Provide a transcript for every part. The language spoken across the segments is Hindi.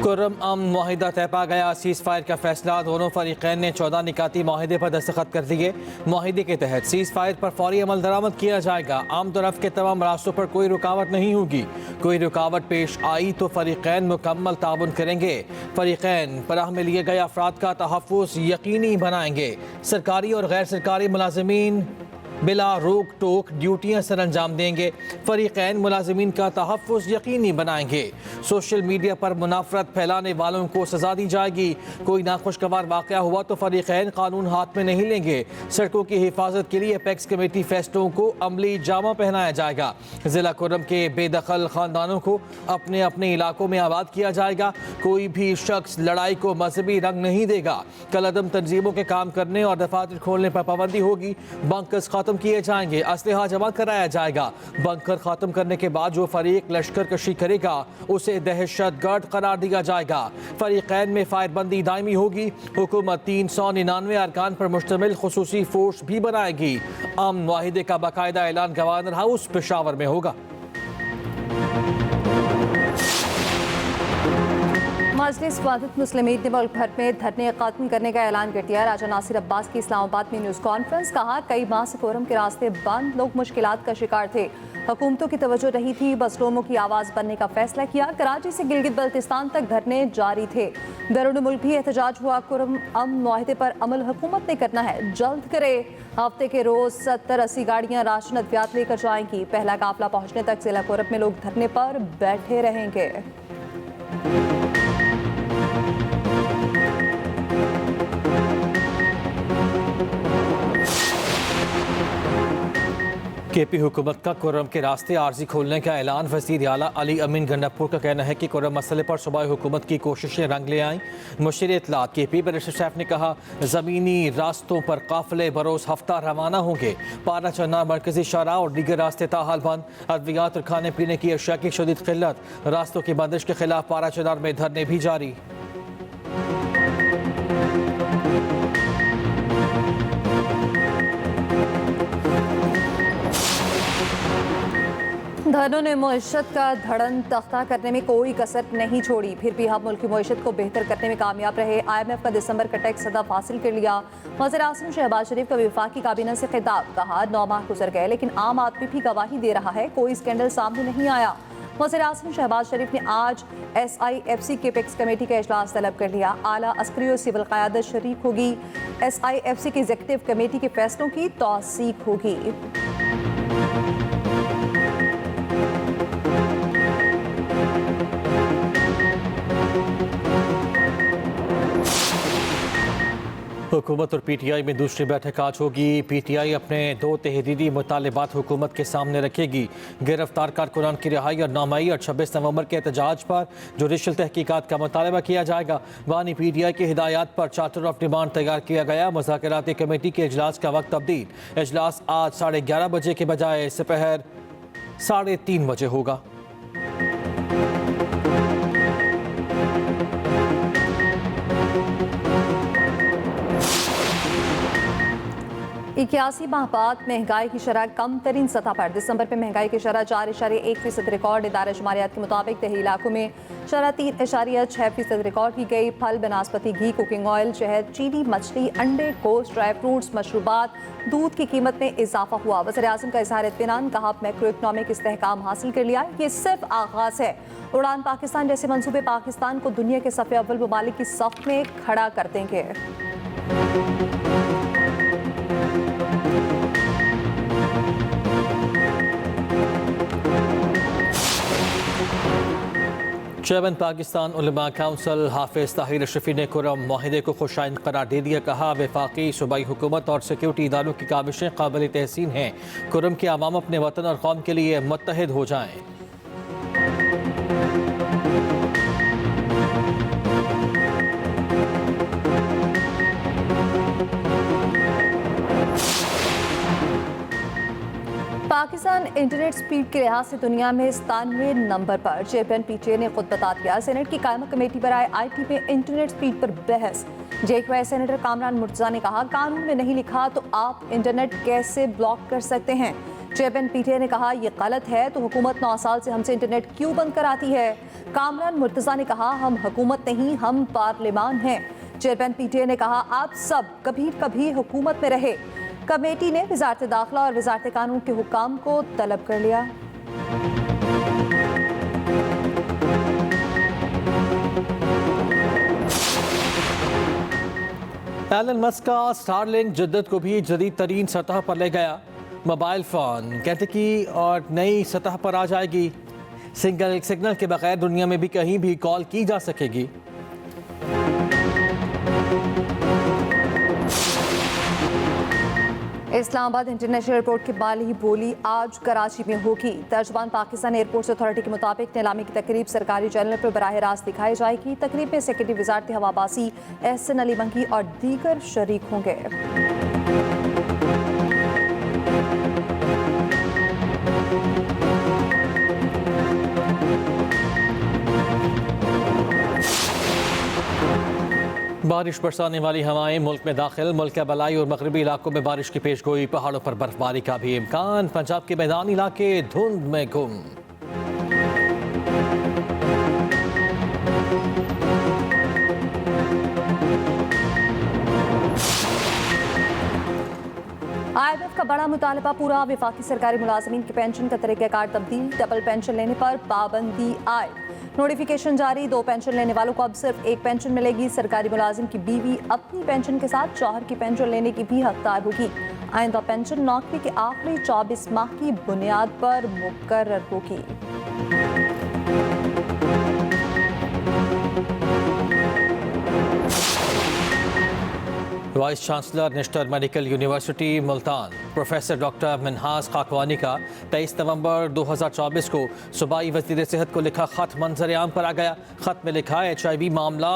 खुर्रम अमन मुआहिदा तय पा गया। सीज़ फायर का फैसला। दोनों फरीकैन ने 14 निकाती मुआहिदे पर दस्तखत कर दिए। मुआहिदे के तहत सीज़ फायर पर फौरी अमल दरामद किया जाएगा। आम तरफ के तमाम रास्तों पर कोई रुकावट नहीं होगी। कोई रुकावट पेश आई तो फरीकैन मुकम्मल ताउन करेंगे। फरीकैन पनाह में लिए गए अफराद का तहफ़्फ़ुज़ यकीनी बनाएंगे। सरकारी और गैर सरकारी मुलाज़मीन बिला रोक टोक ड्यूटियां सर अंजाम देंगे। फरीकैन मुलाजिमीन का तहफ़्फ़ुज़ यकीनी बनाएंगे। सोशल मीडिया पर मुनाफरत फैलाने वालों को सजा दी जाएगी। कोई नाखुशगवार वाक़या हुआ तो फरीकैन कानून हाथ में नहीं लेंगे। सड़कों की हिफाजत के लिए अपेक्स कमेटी फैसलों को अमली जामा पहनाया जाएगा। ज़िला खुर्रम के बेदखल ख़ानदानों को अपने अपने इलाकों में आबाद किया जाएगा। कोई भी शख्स लड़ाई को मजहबी रंग नहीं देगा। कलअदम तंजीमों के काम करने और दफातर खोलने पर पाबंदी होगी। बंकर्स खत्म किए जाएंगे। असलहा जमा कराया जाएगा। बंकर खत्म करने के बाद जो फरीक लश्कर कशी करेगा उसे दहशतगर्द करार दिया जाएगा। फरीकैन में फायरबंदी दायमी होगी। हुकूमत 399 अरकान पर मुश्तमिल खुसूसी फोर्स भी बनाएगी। अमन मुआहिदे का बाकायदा ऐलान गवर्नर हाउस पेशावर में होगा। मजलिस वाहिद मुस्लिम लीग ने मुल्क भर में धरने खत्म करने का ऐलान कर दिया। राजा नासिर अब्बास की इस्लामाबाद में न्यूज़ कॉन्फ्रेंस। कहा, कई माह से कोरम के रास्ते बंद, लोग मुश्किलात का शिकार थे। हुकूमतों की तवज्जो नहीं थी, मजलूमों की आवाज़ बनने का फैसला किया। कराची से गिलगित बल्तिस्तान तक धरने जारी थे। बैरून मुल्क भी एहतजाज हुआ। कुर्रम अमन मुआहिदे पर अमल हुकूमत ने करना है, जल्द करे। हफ्ते के रोज 70-80 गाड़ियाँ राशन अद्वियात लेकर जाएंगी। पहला काफिला पहुँचने तक जिला कुर्रम में लोग धरने पर बैठे रहेंगे। केपी हुकूमत का कुर्रम के रास्ते आर्जी खोलने का ऐलान। वज़ीर आला अली अमीन गंडापुर का कहना है कि कुर्रम मसले पर सूबाई हुकूमत की कोशिशें रंग ले आईं। मुशीर इत्तलात केपी बैरिस्टर सैफ ने कहा, ज़मीनी रास्तों पर काफिले बरोज़ हफ्ता रवाना होंगे। पारा चन्ना मरकजी शाहराह और दीगर रास्ते ताहाल बंद। अद्वियात और खाने पीने की अशिया की शदीद किल्लत। रास्तों की बंदिश के खिलाफ पारा चनार में धरने भी जारी। धरनों ने मईशत का धड़न तख्ता करने में कोई कसर नहीं छोड़ी। फिर भी हम मुल्क की मईशत को बेहतर करने में कामयाब रहे। IMF का दिसंबर का टैक्स हदफ हासिल कर लिया। वज़ीर आज़म शहबाज शरीफ का वफाकी काबीना से खिताब। कहा, 9 माह गुजर गए लेकिन आम आदमी भी गवाही दे रहा है, कोई स्कैंडल सामने नहीं आया। वज़ीर आज़म शहबाज शरीफ ने आज SIFC के पेक्स कमेटी का इजलास तलब कर लिया। आला अस्करी और सिविल क़यादत शरीक होगी। SIFC की एग्जीक्यूटिव कमेटी के फैसलों की तौसीक होगी। हुकूमत और PTI में दूसरी बैठक आज होगी। PTI अपने 2 तहरीरी मुतालबात हुकूमत के सामने रखेगी। गिरफ्तार कारकुनान की रिहाई और 9 मई और 26 नवंबर के एहतजाज पर जुडिशल तहकीकात का मुतालबा किया जाएगा। बानी PTI की हिदायत पर चार्टर ऑफ डिमांड तैयार किया गया। मुज़ाकराती कमेटी के इजलास का वक्त तब्दील। इजलास आज 11:30 बजे के बजाय दोपहर 3:30 बजे होगा। 81 माह बाद महंगाई की शरह कम तरीन सतह पर। दिसंबर में महंगाई की शरह 4.1% रिकॉर्ड। इदारा शुमारियात के मुताबिक दही इलाकों में शरह 3.6% रिकॉर्ड की गई। फल, बनास्पति घी, कुकिंग ऑयल, शहद, चीनी, मछली, अंडे, गोश्त, ड्राई फ्रूट्स, मशरूबात, दूध की कीमत में इजाफा हुआ। वज़ीर आज़म का इज़हार इत्मीनान। कहा, मैक्रो इकनॉमिक इस्तेहकाम हासिल कर लिया, ये सिर्फ आगाज़ है। उड़ान पाकिस्तान जैसे मंसूबे पाकिस्तान को दुनिया के सफ़े अव्वल ममालिक की सफ में खड़ा कर देंगे। चेयरमैन पाकिस्तान उलमा काउंसिल हाफिज ताहिर अशरफी ने कुर्रम मुआहिदे को खुशाइंद करार दे दिया। कहा, वफाकी सूबाई हुकूमत और सिक्योरिटी इदारों की काविशें काबिल तहसीन हैं। कुर्रम के अवाम अपने वतन और कौम के लिए मुत्तहिद हो जाएं। पाकिस्तान इंटरनेट स्पीड के लिहाज से दुनिया में 97वें नंबर पर। चेयरमैन PTA ने खुद बता दिया। सेनेट की कायमा कमेटी पर आए IT में इंटरनेट स्पीड पर बहस। JQI सेनेटर कामरान मुर्तज़ा ने कहा, कानून में नहीं लिखा तो आप इंटरनेट कैसे ब्लॉक कर सकते हैं। चेयरमैन पीटीआई ने कहा यह गलत है तो हुकूमत 9 साल से हमसे इंटरनेट क्यों बंद कराती है। कामरान मुर्तजा ने कहा हम हुकूमत नहीं हम पार्लियामान हैं। चेयरमैन पीटीआई ने कहा आप सब कभी कभी हुकूमत में रहे। कमेटी ने वजारत दाखिला और वजारत कानून के हुक्काम को तलब कर लिया। एलन मस्क का स्टारलिंक जिद्दत को भी जदीद तरीन सतह पर ले गया। मोबाइल फ़ोन कैटेगरी और नई सतह पर आ जाएगी। सिंगल सिग्नल के बगैर दुनिया में भी कहीं भी कॉल की जा सकेगी। इस्लामाबाद इंटरनेशनल एयरपोर्ट की बाली बोली आज कराची में होगी। तर्जमान पाकिस्तान एयरपोर्ट्स अथॉरिटी के मुताबिक नीलामी की तकरीब सरकारी चैनल पर बराह रास्त दिखाई जाएगी। तकरीब में सेक्रेटरी वजारत हवाबाजी एहसन अली मंकी और दीगर शरीक होंगे। बारिश बरसाने वाली हवाएं मुल्क में दाखिल। मुल्क के बलाई और मगरबी इलाकों में बारिश की पेशगोई। पहाड़ों पर बर्फबारी का भी इम्कान। पंजाब के मैदानी इलाके धुंध में गुम। IMF का बड़ा मुतालबा पूरा। वफाकी सरकारी मुलाजमीन की पेंशन का तरीक़ाकार तब्दील। डबल पेंशन लेने पर पाबंदी आए। नोटिफिकेशन जारी। 2 पेंशन लेने वालों को अब सिर्फ 1 पेंशन मिलेगी। सरकारी मुलाजिम की बीवी अपनी पेंशन के साथ शौहर की पेंशन लेने की भी हकदार होगी। आइंदा पेंशन नौकरी के आखिरी 24 माह की बुनियाद पर मुकर्रर होगी। Vice chancellor national medical university Multan professor doctor Minhas Khakwani का 23 नवंबर 2024 को सूबाई वज़ीर सेहत को लिखा खत मंजर आम पर आ गया। खत में लिखा HIV मामला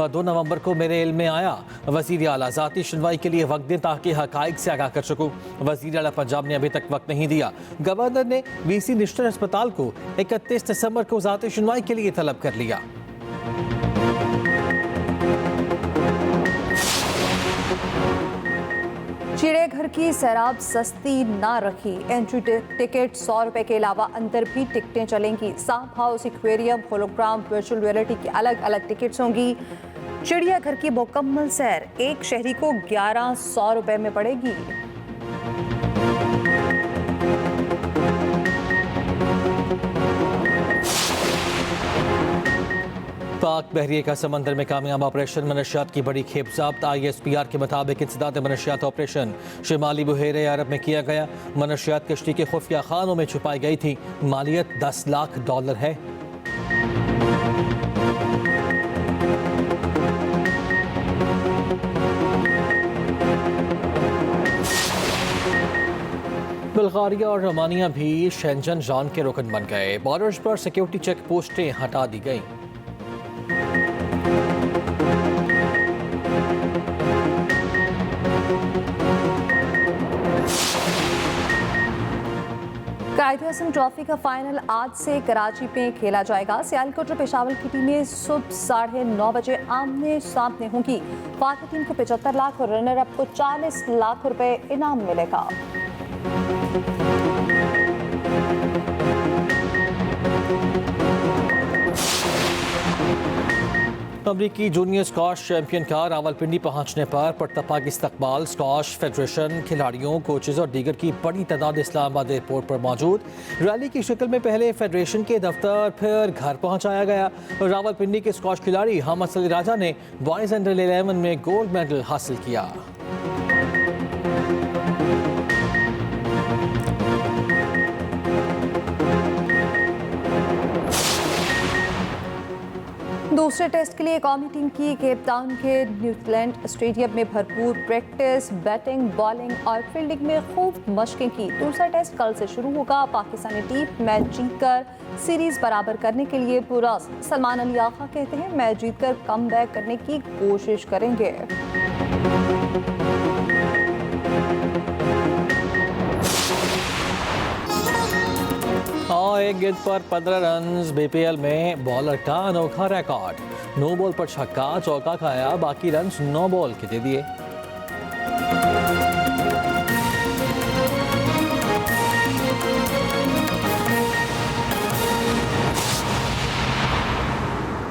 2 नवंबर को मेरे इल्म में आया। वज़ीर आला ज़ाती सुनवाई के लिए वक्त दें ताकि हक़ाइक़ से आगाह कर सकूँ। वज़ीर आला पंजाब ने अभी तक वक्त नहीं दिया। गवर्नर ने VC नेशनल अस्पताल को 31 दिसंबर को ज़ाती सुनवाई के लिए तलब कर लिया। चिड़ियाघर की सैराब सस्ती ना रखी। एंट्री टिकट 100 रुपए के अलावा अंदर भी टिकटें चलेंगी। सांप house, aquarium, hologram, virtual reality की अलग अलग टिकट्स होंगी। चिड़ियाघर की मुकम्मल सैर एक शहरी को 1100 रुपए में पड़ेगी। पाक बहरिए का समंदर में कामयाब ऑपरेशन। मनशियात की बड़ी खेप ज़ब्त। ISPR के मुताबिक इंसदाद मनशियात ऑपरेशन शिमाली बहेरे अरब में किया गया। मनशियात कश्ती के खुफिया खानों में छुपाई गई थी। मालियत $10 लाख है। बुल्गारिया और रोमानिया भी शेंजन जोन के रुकन बन गए। बॉर्डर्स पर सिक्योरिटी चेक पोस्टें हटा दी गईं। कायद हसन ट्रॉफी का फाइनल आज से कराची में खेला जाएगा। सियालकोट और पेशावर की टीमें सुबह 9:30 बजे आमने सामने होंगी। फातह टीम को 75 लाख और रनर अप को 40 लाख रुपए इनाम मिलेगा। अमरीकी जूनियर स्क्वाश चैंपियन का रावलपिंडी पहुंचने पर पुरतपाक इस्तकबाल। स्क्वाश फेडरेशन, खिलाड़ियों, कोचेज और दीगर की बड़ी तादाद इस्लामाबाद एयरपोर्ट पर मौजूद। रैली की शक्ल में पहले फेडरेशन के दफ्तर, फिर घर पहुंचाया गया। रावलपिंडी के स्क्वाश खिलाड़ी हमद सली राजा ने बॉयज अंडर 11 में गोल्ड मेडल हासिल किया। दूसरे टेस्ट के लिए कौमी टीम की केप टाउन के न्यूजीलैंड स्टेडियम में भरपूर प्रैक्टिस, बैटिंग, बॉलिंग और फील्डिंग में खूब मशकें की। दूसरा टेस्ट कल से शुरू होगा। पाकिस्तानी टीम मैच जीतकर सीरीज बराबर करने के लिए पुरअज़्म। सलमान अली आखा कहते हैं मैच जीतकर कम बैक करने की कोशिश करेंगे। एक गेंद पर 15 रन। BPL में बॉलर का अनोखा रिकॉर्ड। 9 बॉल पर छक्का, चौका खाया, बाकी रन 9 बॉल के दे दिए।